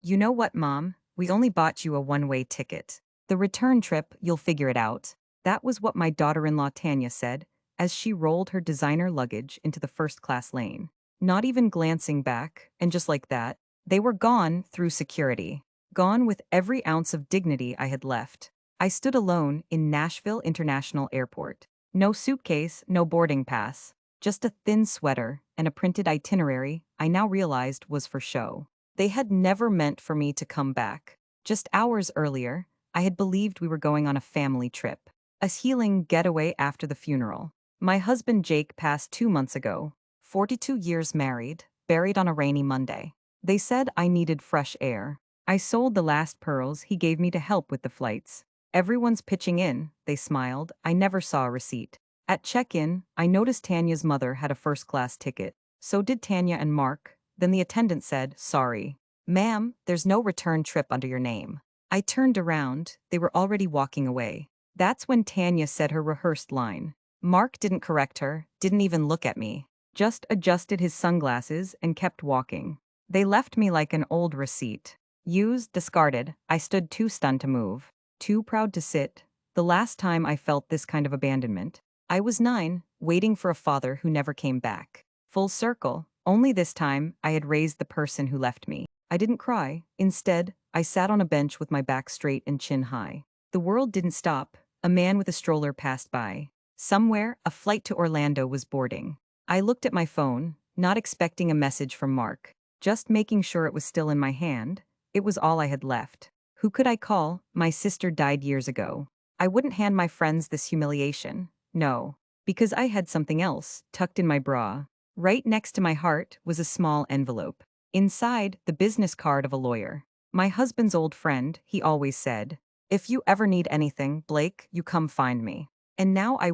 You know what, Mom? We only bought you a one-way ticket. The return trip, you'll figure it out. That was what my daughter-in-law Tanya said as she rolled her designer luggage into the first-class lane. Not even glancing back, and just like that, they were gone through security. Gone with every ounce of dignity I had left. I stood alone in Nashville International Airport. No suitcase, no boarding pass. Just a thin sweater and a printed itinerary I now realized was for show. They had never meant for me to come back. Just hours earlier, I had believed we were going on a family trip. A healing getaway after the funeral. My husband Jake passed 2 months ago. 42 years married, buried on a rainy Monday. They said I needed fresh air. I sold the last pearls he gave me to help with the flights. Everyone's pitching in, they smiled. I never saw a receipt. At check-in, I noticed Tanya's mother had a first-class ticket. So did Tanya and Mark. Then the attendant said, "Sorry. Ma'am, there's no return trip under your name." I turned around. They were already walking away. That's when Tanya said her rehearsed line. Mark didn't correct her, didn't even look at me. Just adjusted his sunglasses and kept walking. They left me like an old receipt. Used, discarded. I stood too stunned to move. Too proud to sit. The last time I felt this kind of abandonment, I was 9, waiting for a father who never came back. Full circle, only this time I had raised the person who left me. I didn't cry. Instead, I sat on a bench with my back straight and chin high. The world didn't stop. A man with a stroller passed by. Somewhere, a flight to Orlando was boarding. I looked at my phone, not expecting a message from Mark. Just making sure it was still in my hand. It was all I had left. Who could I call? My sister died years ago. I wouldn't hand my friends this humiliation. No. Because I had something else, tucked in my bra. Right next to my heart was a small envelope. Inside, the business card of a lawyer. My husband's old friend, he always said, "If you ever need anything, Blake, you come find me." And now I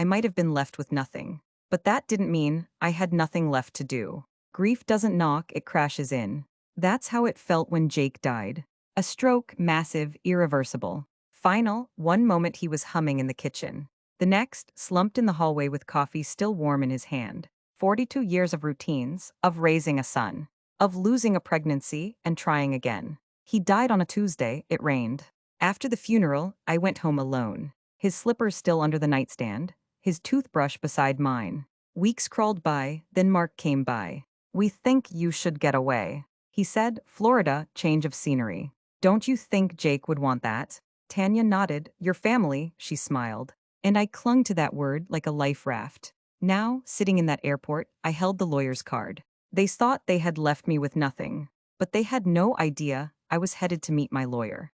might have been left with nothing. But that didn't mean I had nothing left to do. Grief doesn't knock, it crashes in. That's how it felt when Jake died. A stroke, massive, irreversible. Final, one moment he was humming in the kitchen. The next, slumped in the hallway with coffee still warm in his hand. 42 years of routines, of raising a son, of losing a pregnancy and trying again. He died on a Tuesday, it rained. After the funeral, I went home alone. His slippers still under the nightstand, his toothbrush beside mine. Weeks crawled by, then Mark came by. "We think you should get away," he said. "Florida, change of scenery." "Don't you think Jake would want that?" Tanya nodded. "Your family," she smiled. And I clung to that word like a life raft. Now, sitting in that airport, I held the lawyer's card. They thought they had left me with nothing. But they had no idea I was headed to meet my lawyer.